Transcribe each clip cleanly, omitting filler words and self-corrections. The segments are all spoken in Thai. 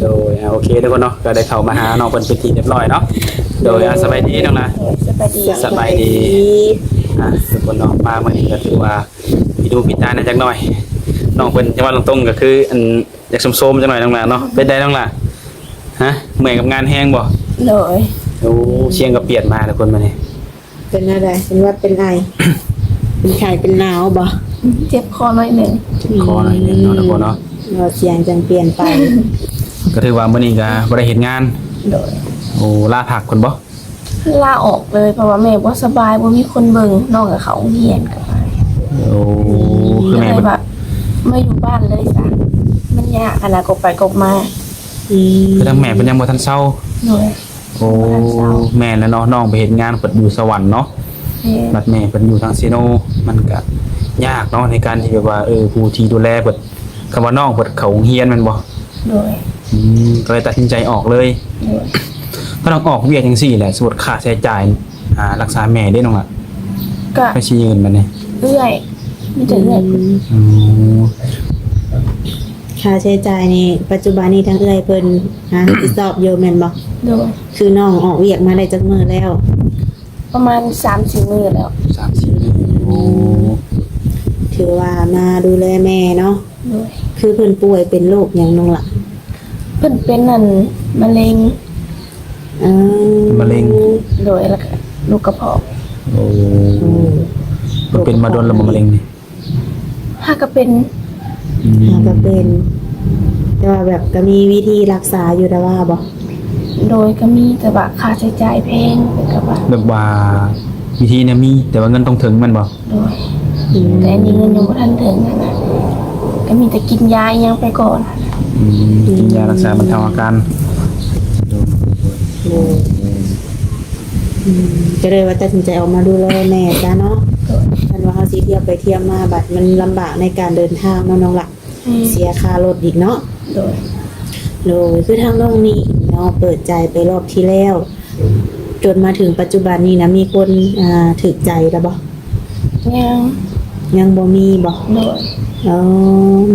โดยโอเคทุกคนเนาะก็ได้เข้ามาหาน้องเพิ่นเป็นที่เรียบร้อยเนาะโดยสบายดีน้องนะ สบายดี สบายดีทุกคนเนาะมามื้อนี้ก็ถือว่าพี่ดูพี่ตาหน่อยจักหน่อยน้องเพิ่นจังว่าตรงๆก็คืออันอยากโซมๆจังหน่อยน้องล่ะเนาะเป็นได้น้องล่ะฮะเมื่อยกับงานแฮงบ่ โดย โอ้เชียงก็เปลี่ยนมาทุกคนมื้อนี้ เป็นอะไรเป็นว่าเป็นไอ เป็นไข้เป็นหนาวบ่ เจ็บคอหน่อยหนึ่ง คอหน่อยนึงเนาะทุกคนเนาะ เราเสียงจังเปลี่ยนไป ก็ถือว่ามื้อนี้ก็บ่ได้เฮ็ดงาน โดย โอ้ลาพักคนบ่ ลาออกเลยเพราะว่าแม่บ่สบายบ่มีคนเบิ่งน้องกับเขาเฮียนกันไป โอ้คือแม่ เล เพิ่ ย น แบบไม่อยู่บ้านเลยจ้ะมันยากขนาดกบไปกบมา คือทางแม่เพิ่นยังบ่ทันเซา โดย โอ้แม่แล้วเนาะน้องไปเฮ็ดงานเพิ่นอยู่สวรรค์เนาะ บัดแม่เพิ่นอยู่ทางซีโนมันก็ยากเนาะในการที่แบบว่าผู้ที่ดูแลเพิ่นคำว่าน้องเพิ่นเขาโรงเรียนแม่นบ่ โดย ก็เลยตัดสินใจออกเลย โดย ก็ต้องออกเวียกจังซี่แหละสมมุติค่าใช้จ่ายรักษาแม่ได้น้องล่ะ ก็ ไปสิยืนบัดนี้ เอื้อยมีแต่เอื้อย อืม ค่าใช้จ่ายนี่ปัจจุบันนี้ทั้งเอื้อยเพิ่นติดสอบอยู่แม่นบ่ โดย คือน้องออกเวียกมาได้จักมื้อแล้ว ประมาณ 3-4 มื้อแล้ว 3-4โอ้ ถือว่ามาดูแลแม่เนาะ โดย คือเพิ่นป่วยเป็นโรคหยังน้องล่ะ เพิ่นเป็นนั่นมะเร็ง อื มะเร็ง โดยแล้วก็ลูกกระเพาะ โอ้มันเป็นมาโดนแล้วบ่มะเร็งนี่ ถ้าก็เป็น ก็เป็น แต่ว่าแบบก็มีวิธีรักษาอยู่แต่ว่าบ่ โดยก็มีแต่ว่าค่าใช้จ่ายแพงเป็นกับว่า แบบว่าวิธีเนี่ยมีแต่ว่าเงินต้องถึงแม่นบ่ โดยแต่อันนี้เงินยังบ่ทันถึงนะก็มีแต่กินยาอิหยังไปก่อน กินยารักษาบรรเทาอาการ ก็เลยว่าตัดสินใจออกมาดูแลแม่จ้ะเนาะคันว่าเฮาสิเที่ยวไปเที่ยวมาบัดมันลำบากในการเดินทางเนาะน้องล่ะ เสียค่ารถอีกเนาะ โดย โดยคือทางน้องนี่เนาะเปิดใจไปรอบที่แล้ว จนมาถึงปัจจุบันนี้นะมีคนถึกใจแล้วบ่ ยัง ยังบ่มีบ่ โดย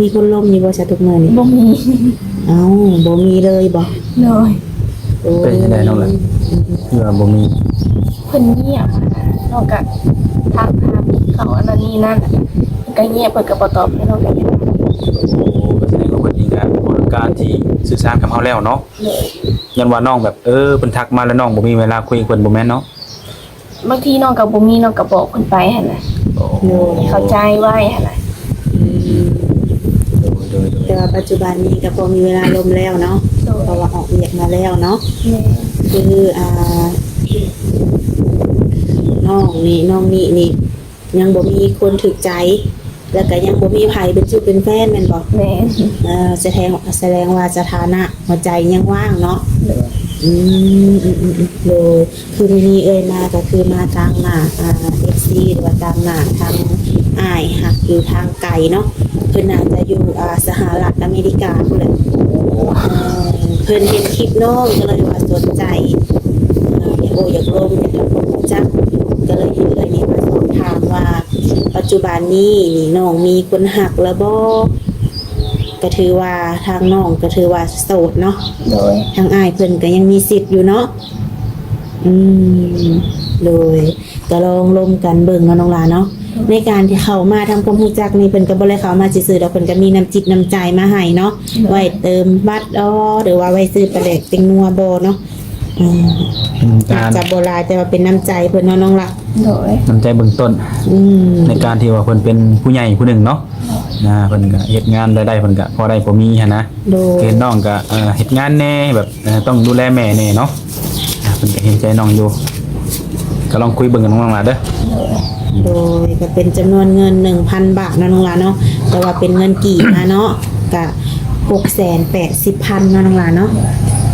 มีคนล้มอยู่บ่ซะทุกมื้อนี่ บ่มี เอ้าบ่มีเลยบ่ โดย โอ้ เป็นจังได๋น้องล่ะคือว่าบ่มี เพิ่นเงียบนอกจากถามเขาอันนั้นนี่นั่นเพิ่นก็เงียบเพิ่นก็บ่ตอบให้เราก็เป็น ก็แสดงว่าเพิ่นนี่ก็คนการที่สื่อสารกับเฮาแล้วเนาะ เลย ยันว่าน้องแบบเพิ่นทักมาแล้วน้องบ่มีเวลาคุยกับเพิ่นบ่แม่นเนาะ บางทีน้องก็บ่มีน้องก็บอกเพิ่นไปหั่นน่ะ โดย ให้เข้าใจไว้หั่นน่ะ แต่ว่าปัจจุบันนี้ก็พอมีเวลาลมแล้วเนาะ โดย เพราะว่าออกเวียกมาแล้วเนาะ แม่ คือน้องนี่ยังบ่มีคนถึกใจ แล้วก็ยังบ่มีไผเป็นชู้เป็นแฟนแม่นบ่ แม่ แสดงว่าสถานะหัวใจยังว่างเนาะ โดย เลยคือมีเอ่ยมาก็คือมาทางหน้าFC หรือว่าทางหน้าทางอ้ายหักอยู่ทางไกลเนาะเพิ่นน่าจะอยู่สหรัฐอเมริกาพุ่นแหละเพิ่นเห็นคลิปน้องก็เลยว่าสนใจอยากลงอยากทำความรู้จักก็เลยเห็นเลยนี่มาสอบถามว่าปัจจุบันนี้นี่น้องมีคนหักแล้วบ่ก็ถือว่าทางน้องก็ถือว่าโสดเนาะ โดย ทางอ้ายเพิ่นก็ยังมีสิทธิ์อยู่เนาะโดยก็ลองลมกันเบิ่งเนาะน้องหลาเนาะในการที่เข้ามาทำความรู้จักนี่เพิ่นก็บ่ได้เข้ามาซื่อๆดอกเพิ่นก็มีน้ำจิตน้ำใจมาให้เนาะไว้เติมบัตรหรือว่าไว้ซื้อปลาแดกเต็งนัวบ่เนาะอาจจะบ่หลายแต่ว่าเป็นน้ำใจเพิ่นเนาะน้องหล่ะ โดย น้ำใจเบื้องต้นในการที่ว่าเพิ่นเป็นผู้ใหญ่ผู้หนึ่งเนาะเพิ่นก็เฮ็ดงานได้เพิ่นก็พอได้พอมีหั่นนะ โดย เห็นน้องก็เฮ็ดงานแน่แบบต้องดูแลแม่แน่เนาะเพิ่นก็เห็นใจน้องอยู่ก็ลองคุยเบิ่งกับน้องล่ะเด้อ โดยก็เป็นจำนวนเงิน 1,000 บาทเนาะน้องหล่ะเนาะแต่ว่าเป็นเงินกี่นะเนาะก็680,000เนาะน้องหล่ะเนาะ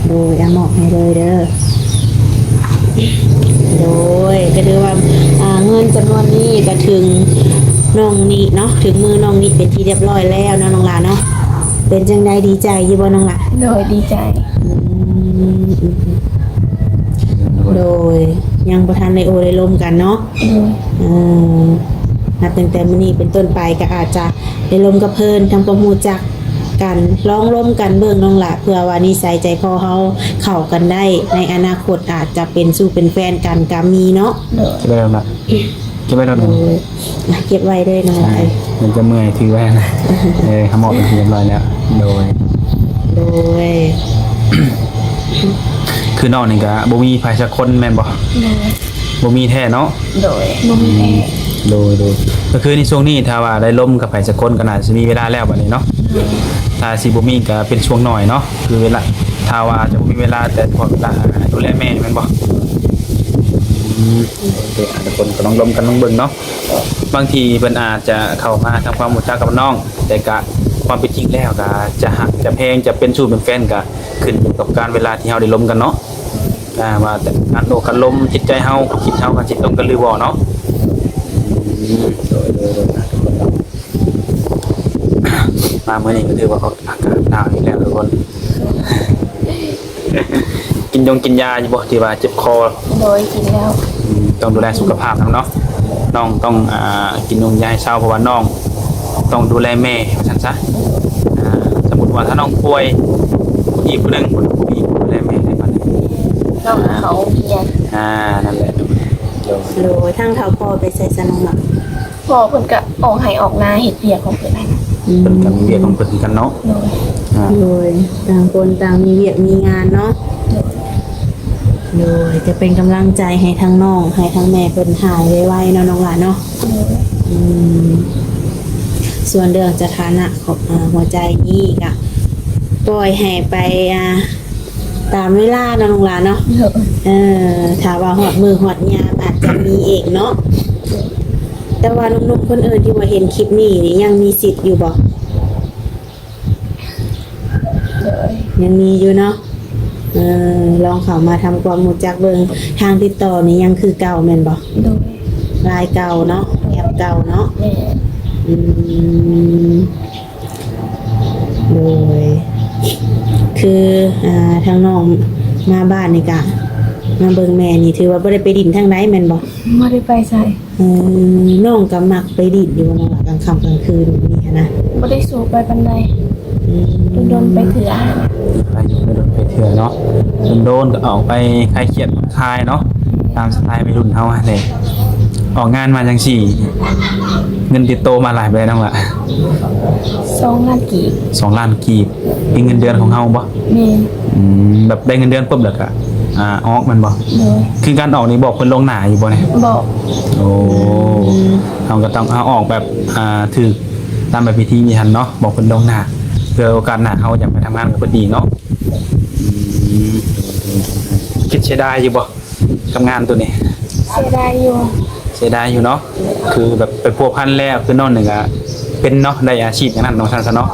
โดยเอามอบให้เลยเด้อโดยก็ถือว่าเงินจำนวนนี้ก็ถึงน้องนี่เนาะถึงมือน้องนี่เป็นที่เรียบร้อยแล้วเนาะน้องหลาเนาะเป็นจังไดดีใจอยู่บ่น้องหลา โดยดีใจ โดยยังบ่ทันได้โอได้ลมกันเนาะ โดย นับตั้งแต่มื้อนี้เป็นต้นไปก็อาจจะได้ลมกับเพิ่นทำความรู้จัก กันลองร่วมกันเบิ่งน้องหละเพื่อว่านิสัยใจคอเฮาเข้ากันได้ในอนาคตอาจจะเป็นสู่เป็นแฟนกันก็มีเนาะ โดย จะได้แล้วล่ะเก็บไว้แล้ว เออเก็บไว้ด้วยน้อง ใช่ ไอ้ มันจะเมื่อยถือไว้นะขมอดเป็นที่เรียบร้อยแล้วโดย โดย คือนอกนี่ก็บ่มีไผสักคนแม่นบ่ โดย บ่มีแท้เนาะ โดยนุ่มแน่ โดยก็คือในช่วงนี้ถ้าว่าได้ล้มกับไผสักคนก็น่าจะมีเวลาแล้วบัดนี้เนาะ โดย ถ้า ถ้าสิบ่มีก็เป็นช่วงหน่อยเนาะคือเวลาถ้าว่าจะบ่มีเวลาแต่พอเวลาดูแลแม่แม่นบ่เด็กทุกคนก็ต้องล้มกันต้องเบิ่งเนาะบางทีเพิ่นอาจจะเข้ามาทำความรู้จักกับน้องแต่ก็ความเป็นจริงแล้วก็จะหักจะแพงจะเป็นชู้เป็นแฟนก็ขึ้นอยู่กับการเวลาที่เฮาได้ล้มกันเนาะว่าแต่การโตกันล้มจิตใจเฮาคิดเฮากันจิตตรงกันหรือบ่เนาะโดยมาเมื่อนี้ก็ถือว่าเขาอากาศหนาวอีกแล้วทุกคน กินยาอยู่บ่ที่ว่าเจ็บคอ โดยกินแล้ว ต้องดูแลสุขภาพนำเนาะน้องต้องกินนมยาให้เช้าเพราะว่าน้องต้องดูแลแม่ว่าซั่นซะสมมุติว่าถ้าน้องป่วยอีกผู้หนึงอีกดูแลแม่ได้บัดนี้ น้องเขาเพียน นั่นแหละเดี๋ยว โดยทั้งเท่าพ่อไปใส่สนองหลัก พ่อเพิ่นก็ออกให้ออกนาเฮ็ดเวียกของเพิ่นนั่นน่ะ เพิ่นก็มีเวียกของเพิ่นกันเนาะ โดย โดยต่างคนต่างมีเวียกมีงานเนาะ โดยจะเป็นกำลังใจให้ทั้งน้องให้ทั้งแม่เพิ่นหายไวๆเนาะน้องหลานเนาะ โดย อืมส่วนเรื่องสถานะของหัวใจนี่ก็ปล่อยให้ไปตามเวลาเนาะน้องหลานเนาะ โดย ถ้าว่าหอดมือหอดยามอาจจะมีเองเนาะแต่ว่าหนุ่มๆคนอื่นที่ว่าเห็นคลิปนี้นี่ยังมีสิทธิ์อยู่บ่ โดย ยังมีอยู่เนาะลองเข้ามาทำความรู้จักเบิ่งทางติดต่อนี่ยังคือเก่าแม่นบ่ โดย ลายเก่าเนาะแอปเก่าเนาะ แม่ อืมโดยคือทางน้องมาบ้านนี่กะมาเบิ่งแม่นี่ถือว่าบ่ได้ไปดินทางไหนแม่นบ่ บ่ได้ไปใส่ น้องก็มักไปดินอยู่เนาะกลางค่ำกลางคืนนี่ค่ะนะ บ่ได้สู่ไปปานใด อืม โดนไปถืออาหาร ไปอยู่ไปโดนไปเถื่อเนาะโดนก็ออกไปคลายเครียดคลายเนาะตามสไตล์วัยรุ่นเฮาเลยออกงานมาจังสี่ เงินติดโตมาหลายไปแล้วล่ะ 2 ล้านกีบ 2 ล้านกีบเป็นเงินเดือนของเฮาบ่ แม่น แบบได้เงินเดือนปุ๊บแล้วก็ออกมันบ่ โดย คือการออกนี่บอกเพิ่นลงหน้าอยู่บ่เนี่ย บอก โอ้เฮาก็ต้องเอาออกแบบถูกตามแบบพิธีมีหันเนาะบอกเพิ่นลงหน้าเพื่อโอกาสหน้าเฮาอยากไปทำงานกับเพิ่นดีเนาะคิดเสียดายอยู่บ่กับงานตัวนี้ เสียดายอยู่ เสียดายอยู่เนาะคือแบบไปพัวพันแล้วคือนอนหนึ่งเป็นเนาะได้อาชีพอย่างนั้นน้องซันซะเนาะ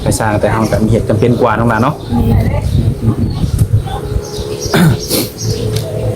ไปสร้างแต่เฮาก็มีเหตุจำเป็นกว่าน้องหลานเนาะ แม่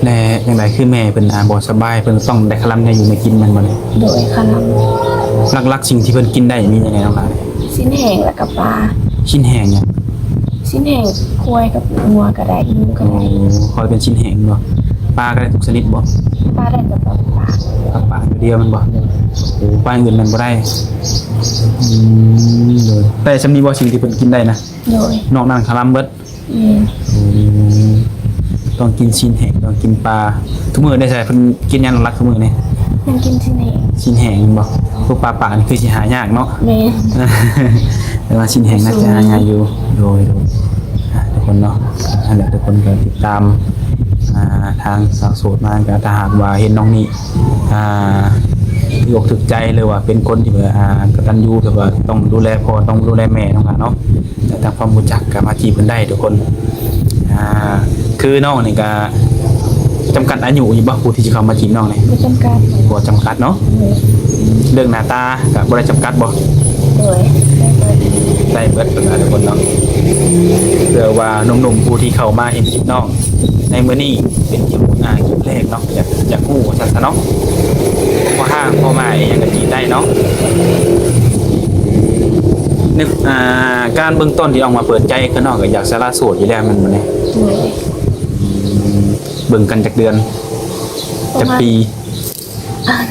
แน่จังไดคือแม่เพิ่นบ่สบายเพิ่นต้องได้คลำได้อยู่ในกินมันบ่เนี่ย โดยขนม หลักๆสิ่งที่เพิ่นกินได้มียังไงน้องหลาน สิ้นแห้งแล้วก็ปลา ชิ้นแห้งเนี่ย สิ้นแห้งควายกับงัวก็ได้งูก็ โอ้ ได้ คอยเป็นชิ้นแห้งบ่ปลาก็ได้ทุกชนิดบ่ ปลาได้แต่ปลา ปลาตัวเดียวมันบ่โอ้ปลาอื่นมันบ่ได้โดยแต่สำนีบ่สิ่งที่เพิ่นกินได้นะ โดย นอกนั้นคลำเบิด ต้องกินชิ้นแห้งต้องกินปลาทุกมื้อได้ใช่เพิ่นกินหยังหลักทุกมื้อนี่ มันกินสิ้นแห้ง ชิ้นแห้งบ่พวกปลาป่านี่คือสิหายากเนาะ แม่ แต่ว่าชิ้นแห้งน่าจะหาง่ายอยู่โดยทุกคนเนาะนั่นแหละทุกคนก็ติดตามทางสาวโสดมาก็ถ้าหากว่าเห็นน้องนี่ถูกอกถูกใจเลยว่าเป็นคนที่แบบกตัญญูแบบว่าต้องดูแลพ่อต้องดูแลแม่น้องเนาะแต่ทางความรู้จักก็มาจีบเพิ่นได้ทุกคนคือน้องนี่ก็จำกัดอายุอยู่บ่ผู้ที่จะเข้ามาจีบน้องนี่ บ่จำกัด บ่จำกัดเนาะเรื่องหน้าตาก็บ่ได้จำกัดบ่ โดยได้เปิด ได้เบิดทุกคนเนาะเพื่อว่าหนุ่มๆผู้ที่เข้ามาเห็นคลิปน้องในมื้อนี้เป็นคลิปคลิปแรกเนาะอยากฮู้ว่าซั่นซะเนาะว่าห้างพ่อมาเองยังก็จีบได้เนาะนึกการเบื้องต้นที่ออกมาเปิดใจคือน้องก็อยากสละโสดอยู่แล้วมันบ่เนี่ย โดย เบิ่งกันจักเดือนจักปี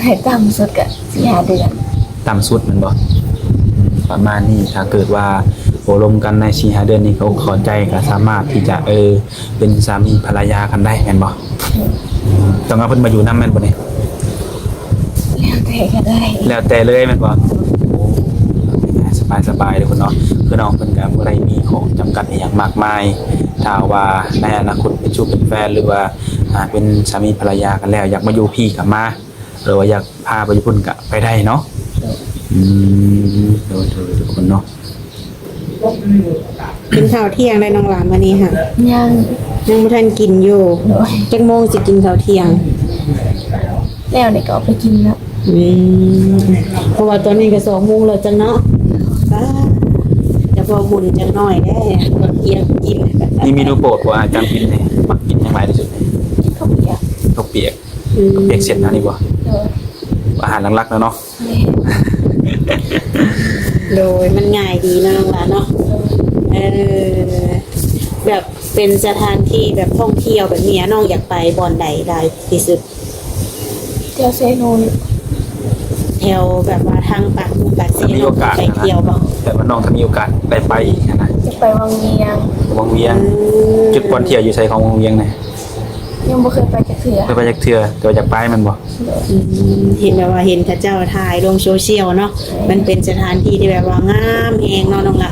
ให้ต่ำสุดก็4-5 เดือน ต่ำสุดมันบ่ ประมาณนี้ถ้าเกิดว่าโอลมกันใน4-5เดือนนี้เขาขอใจก็สามารถที่จะเป็นสามีภรรยากันได้แม่นบ่ต้องเอาเพิ่นมาอยู่นำแม่นบ่นี่ แล้วแต่ก็ได้ แล้วแต่เลยแม่นบ่สบายๆเด้อคุณเนาะคือน้องเพิ่นก็บ่ได้มีของจำกัดอหยังมากมายถ้าว่าในอนาคตเป็นชู้เป็นแฟนหรือว่าเป็นสามีภรรยากันแล้วอยากมาอยู่พี่ก็มาหรือว่าอยากพาไปญี่ปุ่นก็ไปได้เนาะโดยทุกคนเนาะ กินข้าวเที่ยงได้น้องหลานมื้อนี้ค่ะ ยัง ยังบ่ทันกินอยู่ โดย จักโมงสิกินข้าวเที่ยง แล้วเด็กก็เอาไปกินแล้ว เพราะว่าตอนนี้ก็2 โมงแล้วจังเนาะจะพอบุญจังน้อยได้ตอนเที่ยงกิน นี่เมนูโปรดว่าอาจารย์กินเนี่ยมักกินอย่างไรที่สุด ข้าวเปียก ข้าวเปียกเปียกเสร็จนะนี่บ่ โดย อาหารหลักๆแล้วเนาะ โดยมันง่ายดีเนาะน้องหลานเนาะแบบเป็นสถานที่แบบท่องเที่ยวแบบนี้น้องอยากไปบ่อนใดได้ที่สุด เที่ยวเซโนอยู่ แถวแบบว่าทางปากเซ ถ้ามี โน โอกาส ไป นะ เที่ยวบ่ แต่ว่าน้องถ้ามีโอกาสได้ไปอีกนะ จะไปวังเวียง วังเวียงจุดก่อนเที่ยวอยู่ไสของวังเวียงเนี่ย ยังบ่เคยไปจักเทื่อ เคยไปจักเทื่อแต่ว่าอยากไปมันบ่ โดย เห็นแบบว่าเห็นพระเจ้าถ่ายลงโซเชียลเนาะมันเป็นสถานที่ที่แบบว่างามแฮงเนาะน้องละ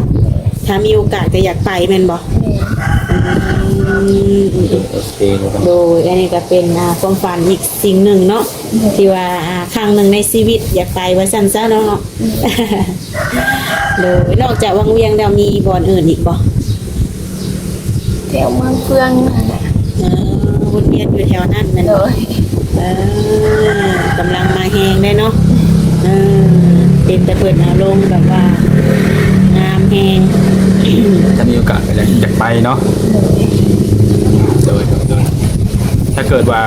ถ้ามีโอกาสก็อยากไปแม่นบ่ โอเคเลยครับ โดยอันนี้ก็เป็นความฝันอีกสิ่งหนึ่งเนาะที่ว่าครั้งหนึ่งในชีวิตอยากไปว่าซั่นซะเนาะ โดยนอกจากวังเวียงแล้วมีบ่อนอื่นอีกบ่ แถวเมืองเฟืองนั่นน่ะ วนเวียนอยู่แถวนั้นแม่น โด บ่ ย กำลังมาแฮงได้เนาะเป็นแต่เปิดอารมณ์แบบว่างามแฮง ถ้ามีโอกาสก็อยากไปเนาะโดยถ้าเกิดว่า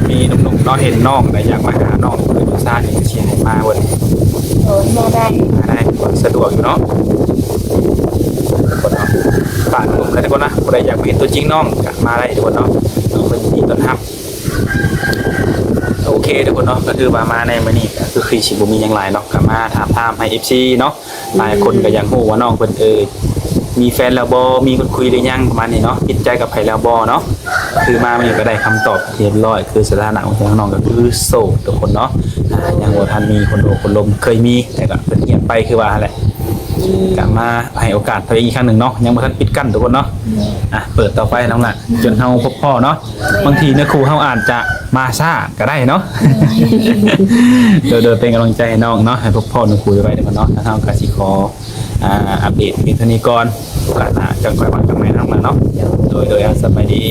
มีหนุ่มๆเนาะเห็นน้องแต่อยากมาหาน้องคือภาษาที่เชียร์ให้มาเว้ย โดยมาได้ มาได้ก็สะดวกอยู่เนาะคนเนาะฝากผมเลยทุกคนนะคนใดอยากเห็นตัวจริงน้องก็มาได้ทุกคนเนาะน้องเป็นดีต้อนรับโอเคทุกคนเนาะก็คือมาในมื้อนี้ก็คือสิบ่มีหยังหลายเนาะก็มาถามให้ FC เนาะหลายคนก็อยากรู้ว่าน้องเพิ่นมีแฟนแล้วบ่มีคนคุยหรือยังประมาณนี้เนาะปิดใจกับไผแล้วบ่เนาะคือมามื้อนี้ก็ได้คำตอบเรียบร้อยคือสถานะของน้องก็คือโสดทุกคนเนาะยังบ่ทันมีคนโอบคนลมเคยมีแต่ก็เพิ่นเงียบไปคือว่าแหละกลับมาให้โอกาสตัวเองอีกครั้งหนึ่งเนาะยังบ่ทันปิดกั้นทุกคนเนาะเปิดต่อไปน้องล่ะจนเฮาพบพ่อเนาะบางทีเนื้อคู่เฮาอาจจะมาซ่าก็ได้เนาะ เดี๋ยวเป็นกำลังใจให้น้องเนาะให้พบพ่อเนื้อคู่ไว้เดี๋ยวเนาะถ้าเฮาก็สิขออัปเดตมีเท่านี้ก่อนโอกาสหน้าจะค่อยว่ากันใหม่น้องล่ะเนาะโดยสบายดี